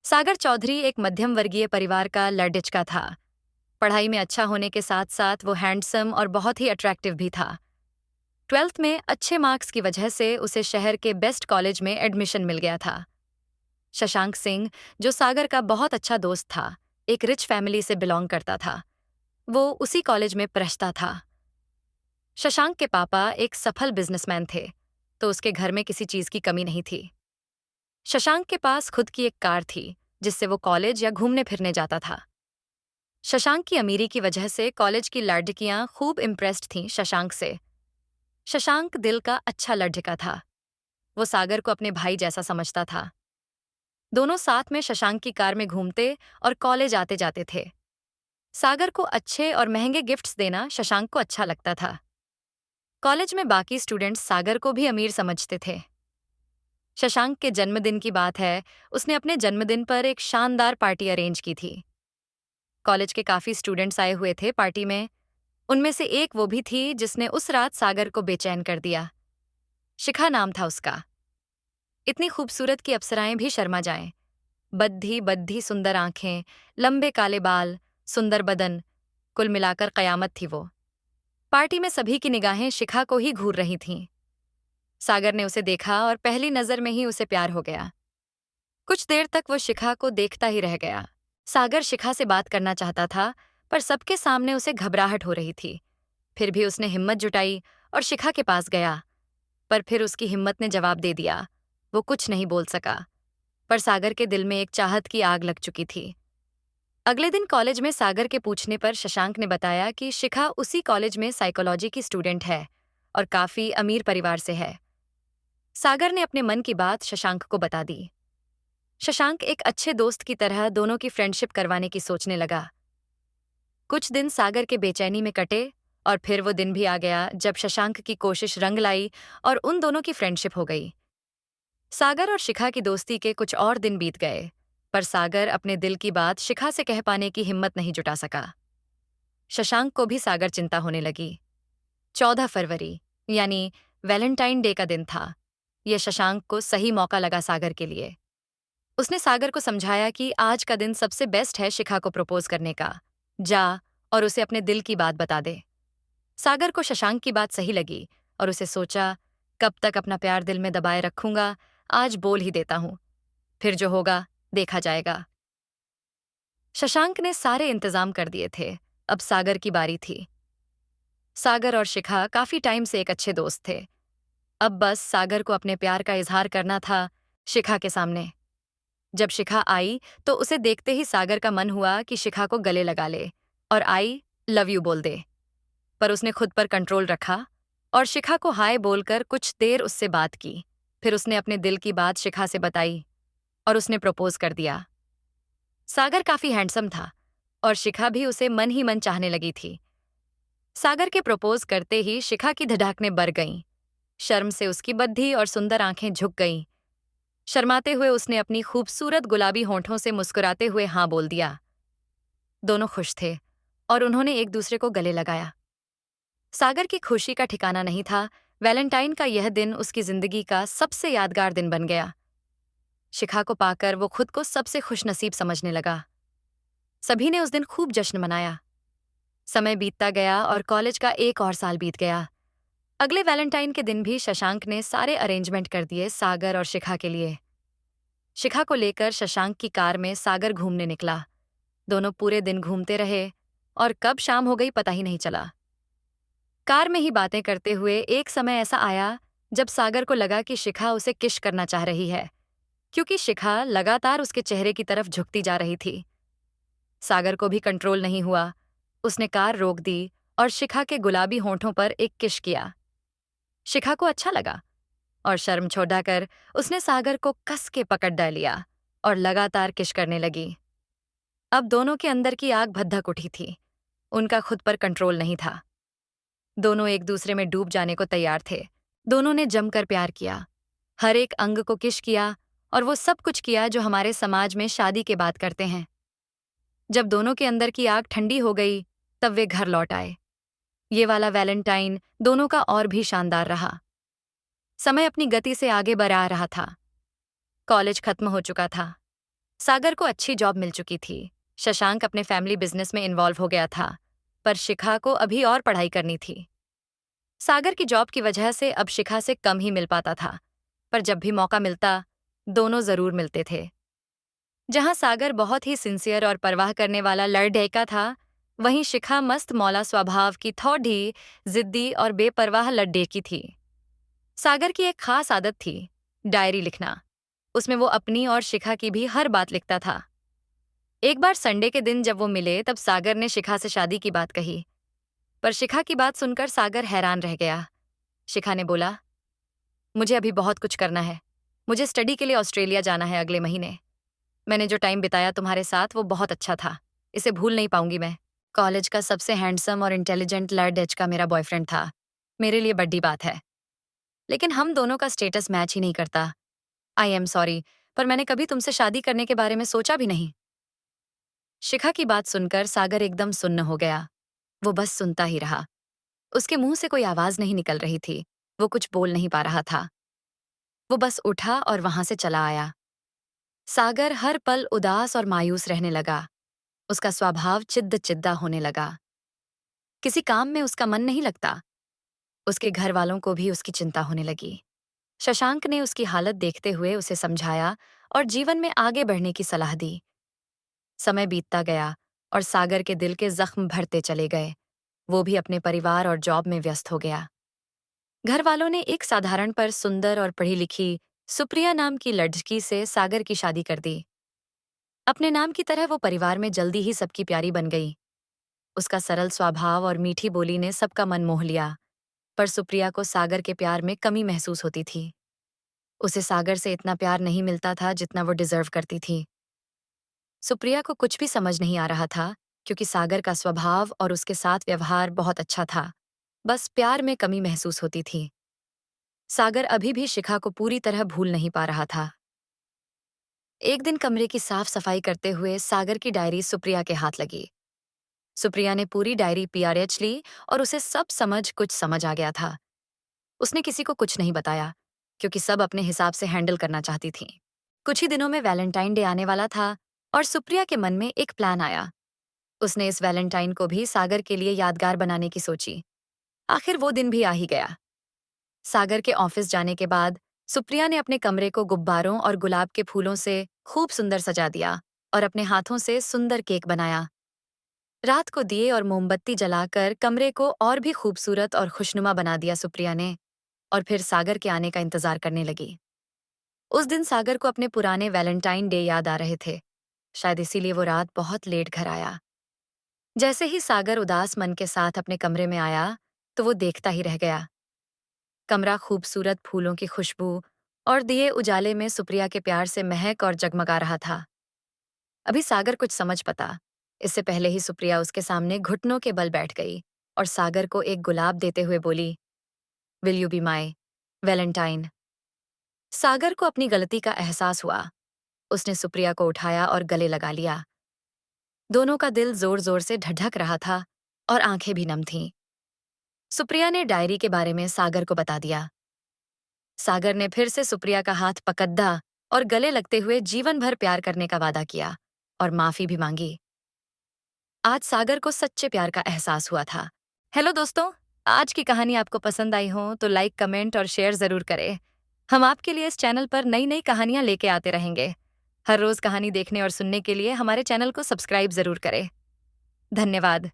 सागर चौधरी एक मध्यम वर्गीय परिवार का लड़का था। पढ़ाई में अच्छा होने के साथ साथ वो हैंडसम और बहुत ही अट्रैक्टिव भी था। 12th में अच्छे मार्क्स की वजह से उसे शहर के बेस्ट कॉलेज में एडमिशन मिल गया था। शशांक सिंह, जो सागर का बहुत अच्छा दोस्त था, एक रिच फैमिली से बिलोंग करता था। वो उसी कॉलेज में पढ़ता था। शशांक के पापा एक सफल बिजनेसमैन थे, तो उसके घर में किसी चीज की कमी नहीं थी। शशांक के पास खुद की एक कार थी, जिससे वो कॉलेज या घूमने फिरने जाता था। शशांक की अमीरी की वजह से कॉलेज की लड़कियां खूब इम्प्रेस्ड थीं शशांक से। शशांक दिल का अच्छा लड़का था। वो सागर को अपने भाई जैसा समझता था। दोनों साथ में शशांक की कार में घूमते और कॉलेज आते जाते थे। सागर को अच्छे और महंगे गिफ्ट्स देना शशांक को अच्छा लगता था। कॉलेज में बाकी स्टूडेंट्स सागर को भी अमीर समझते थे। शशांक के जन्मदिन की बात है, उसने अपने जन्मदिन पर एक शानदार पार्टी अरेंज की थी। कॉलेज के काफी स्टूडेंट्स आए हुए थे पार्टी में। उनमें से एक वो भी थी जिसने उस रात सागर को बेचैन कर दिया। शिखा नाम था उसका। इतनी खूबसूरत कि अप्सराएं भी शर्मा जाएं। बद्धी बद्धी सुंदर आंखें, लंबे काले बाल, सुंदर बदन, कुल मिलाकर कयामत थी वो। पार्टी में सभी की निगाहें शिखा को ही घूर रही थीं। सागर ने उसे देखा और पहली नजर में ही उसे प्यार हो गया। कुछ देर तक वो शिखा को देखता ही रह गया। सागर शिखा से बात करना चाहता था, पर सबके सामने उसे घबराहट हो रही थी। फिर भी उसने हिम्मत जुटाई और शिखा के पास गया। पर फिर उसकी हिम्मत ने जवाब दे दिया। वो कुछ नहीं बोल सका। पर सागर के दिल में एक चाहत की आग लग चुकी थी। अगले दिन कॉलेज में सागर के पूछने पर शशांक ने बताया कि शिखा उसी कॉलेज में साइकोलॉजी की स्टूडेंट है और काफी अमीर परिवार से है। सागर ने अपने मन की बात शशांक को बता दी। शशांक एक अच्छे दोस्त की तरह दोनों की फ्रेंडशिप करवाने की सोचने लगा। कुछ दिन सागर के बेचैनी में कटे और फिर वो दिन भी आ गया जब शशांक की कोशिश रंग लाई और उन दोनों की फ्रेंडशिप हो गई। सागर और शिखा की दोस्ती के कुछ और दिन बीत गए, पर सागर अपने दिल की बात शिखा से कह पाने की हिम्मत नहीं जुटा सका। शशांक को भी सागर चिंता होने लगी। 14 फरवरी यानी वैलेंटाइन डे का दिन था। यह शशांक को सही मौका लगा सागर के लिए। उसने सागर को समझाया कि आज का दिन सबसे बेस्ट है शिखा को प्रपोज करने का। जा और उसे अपने दिल की बात बता दे। सागर को शशांक की बात सही लगी और उसे सोचा, कब तक अपना प्यार दिल में दबाए रखूंगा, आज बोल ही देता हूं। फिर जो होगा देखा जाएगा। शशांक ने सारे इंतजाम कर दिए थे। अब सागर की बारी थी। सागर और शिखा काफी टाइम से एक अच्छे दोस्त थे। अब बस सागर को अपने प्यार का इजहार करना था शिखा के सामने। जब शिखा आई तो उसे देखते ही सागर का मन हुआ कि शिखा को गले लगा ले और आई लव यू बोल दे। पर उसने खुद पर कंट्रोल रखा और शिखा को हाय बोलकर कुछ देर उससे बात की। फिर उसने अपने दिल की बात शिखा से बताई और उसने प्रपोज कर दिया। सागर काफी हैंडसम था और शिखा भी उसे मन ही मन चाहने लगी थी। सागर के प्रपोज करते ही शिखा की धड़ाकनें बढ़ गईं। शर्म से उसकी बद्धी और सुंदर आंखें झुक गईं। शर्माते हुए उसने अपनी खूबसूरत गुलाबी होंठों से मुस्कुराते हुए हाँ बोल दिया। दोनों खुश थे और उन्होंने एक दूसरे को गले लगाया। सागर की खुशी का ठिकाना नहीं था। वैलेंटाइन का यह दिन उसकी जिंदगी का सबसे यादगार दिन बन गया। शिखा को पाकर वो खुद को सबसे खुशनसीब समझने लगा। सभी ने उस दिन खूब जश्न मनाया। समय बीतता गया और कॉलेज का एक और साल बीत गया। अगले वैलेंटाइन के दिन भी शशांक ने सारे अरेंजमेंट कर दिए सागर और शिखा के लिए। शिखा को लेकर शशांक की कार में सागर घूमने निकला। दोनों पूरे दिन घूमते रहे और कब शाम हो गई पता ही नहीं चला। कार में ही बातें करते हुए एक समय ऐसा आया जब सागर को लगा कि शिखा उसे किश करना चाह रही है, क्योंकि शिखा लगातार उसके चेहरे की तरफ झुकती जा रही थी। सागर को भी कंट्रोल नहीं हुआ। उसने कार रोक दी और शिखा के गुलाबी होंठों पर एक किश किया। शिखा को अच्छा लगा और शर्म छोड़ाकर उसने सागर को कस के पकड़ डाल लिया और लगातार किश करने लगी। अब दोनों के अंदर की आग भद्दक उठी थी। उनका खुद पर कंट्रोल नहीं था। दोनों एक दूसरे में डूब जाने को तैयार थे। दोनों ने जमकर प्यार किया। हर एक अंग को किश किया और वो सब कुछ किया जो हमारे समाज में शादी के बाद करते हैं। जब दोनों के अंदर की आग ठंडी हो गई तब वे घर लौट आए। ये वाला वैलेंटाइन दोनों का और भी शानदार रहा। समय अपनी गति से आगे बढ़ा रहा था। कॉलेज खत्म हो चुका था। सागर को अच्छी जॉब मिल चुकी थी। शशांक अपने फैमिली बिजनेस में इन्वॉल्व हो गया था, पर शिखा को अभी और पढ़ाई करनी थी। सागर की जॉब की वजह से अब शिखा से कम ही मिल पाता था, पर जब भी मौका मिलता, दोनों जरूर मिलते थे। जहां सागर बहुत ही सिंसियर और परवाह करने वाला लड़का था, वहीं शिखा मस्त मौला स्वभाव की थोड़ी जिद्दी और बेपरवाह लड़की थी। सागर की एक खास आदत थी, डायरी लिखना। उसमें वो अपनी और शिखा की भी हर बात लिखता था। एक बार संडे के दिन जब वो मिले तब सागर ने शिखा से शादी की बात कही, पर शिखा की बात सुनकर सागर हैरान रह गया। शिखा ने बोला, मुझे अभी बहुत कुछ करना है। मुझे स्टडी के लिए ऑस्ट्रेलिया जाना है अगले महीने। मैंने जो टाइम बिताया तुम्हारे साथ वो बहुत अच्छा था। इसे भूल नहीं पाऊंगी मैं। कॉलेज का सबसे हैंडसम और इंटेलिजेंट लड़का मेरा बॉयफ्रेंड था। मेरे लिए बड़ी बात है। लेकिन हम दोनों का स्टेटस मैच ही नहीं करता। आई एम सॉरी, पर मैंने कभी तुमसे शादी करने के बारे में सोचा भी नहीं। शिखा की बात सुनकर सागर एकदम सुन्न हो गया। वो बस सुनता ही रहा। उसके मुंह से कोई आवाज नहीं निकल रही थी। वो कुछ बोल नहीं पा रहा था। वो बस उठा और वहां से चला आया। सागर हर पल उदास और मायूस रहने लगा। उसका स्वभाव चिद्दा होने लगा। किसी काम में उसका मन नहीं लगता। उसके घर वालों को भी उसकी चिंता होने लगी। शशांक ने उसकी हालत देखते हुए उसे समझाया और जीवन में आगे बढ़ने की सलाह दी। समय बीतता गया और सागर के दिल के जख्म भरते चले गए। वो भी अपने परिवार और जॉब में व्यस्त हो गया। घर वालों ने एक साधारण पर सुंदर और पढ़ी लिखी सुप्रिया नाम की लड़की से सागर की शादी कर दी। अपने नाम की तरह वो परिवार में जल्दी ही सबकी प्यारी बन गई। उसका सरल स्वभाव और मीठी बोली ने सबका मन मोह लिया, पर सुप्रिया को सागर के प्यार में कमी महसूस होती थी। उसे सागर से इतना प्यार नहीं मिलता था जितना वो डिजर्व करती थी। सुप्रिया को कुछ भी समझ नहीं आ रहा था, क्योंकि सागर का स्वभाव और उसके साथ व्यवहार बहुत अच्छा था। बस प्यार में कमी महसूस होती थी। सागर अभी भी शिखा को पूरी तरह भूल नहीं पा रहा था। एक दिन कमरे की साफ सफाई करते हुए सागर की डायरी सुप्रिया के हाथ लगी। सुप्रिया ने पूरी डायरी पीआरएच ली और उसे सब कुछ समझ आ गया था। उसने किसी को कुछ नहीं बताया, क्योंकि सब अपने हिसाब से हैंडल करना चाहती थी। कुछ ही दिनों में वैलेंटाइन डे आने वाला था और सुप्रिया के मन में एक प्लान आया। उसने इस वैलेंटाइन को भी सागर के लिए यादगार बनाने की सोची। आखिर वो दिन भी आ ही गया। सागर के ऑफिस जाने के बाद सुप्रिया ने अपने कमरे को गुब्बारों और गुलाब के फूलों से खूब सुंदर सजा दिया और अपने हाथों से सुंदर केक बनाया। रात को दिए और मोमबत्ती जलाकर कमरे को और भी खूबसूरत और खुशनुमा बना दिया सुप्रिया ने, और फिर सागर के आने का इंतजार करने लगी। उस दिन सागर को अपने पुराने वैलेंटाइन डे याद आ रहे थे। शायद इसीलिए वो रात बहुत लेट घर आया। जैसे ही सागर उदास मन के साथ अपने कमरे में आया, तो वो देखता ही रह गया। कमरा खूबसूरत फूलों की खुशबू और दिए उजाले में सुप्रिया के प्यार से महक और जगमगा रहा था। अभी सागर कुछ समझ पता, इससे पहले ही सुप्रिया उसके सामने घुटनों के बल बैठ गई और सागर को एक गुलाब देते हुए बोली, will you be my valentine. Sagar को अपनी गलती का एहसास हुआ। उसने सुप्रिया को उठाया और गले लगा लिया। दोनों का दिल जोर जोर से धड़क रहा था और आंखें भी नम थीं। सुप्रिया ने डायरी के बारे में सागर को बता दिया। सागर ने फिर से सुप्रिया का हाथ पकड़ा और गले लगते हुए जीवन भर प्यार करने का वादा किया और माफी भी मांगी। आज सागर को सच्चे प्यार का एहसास हुआ था। हेलो दोस्तों, आज की कहानी आपको पसंद आई हो तो लाइक, कमेंट और शेयर जरूर करें। हम आपके लिए इस चैनल पर नई नई कहानियां लेके आते रहेंगे। हर रोज कहानी देखने और सुनने के लिए हमारे चैनल को सब्सक्राइब जरूर करें। धन्यवाद।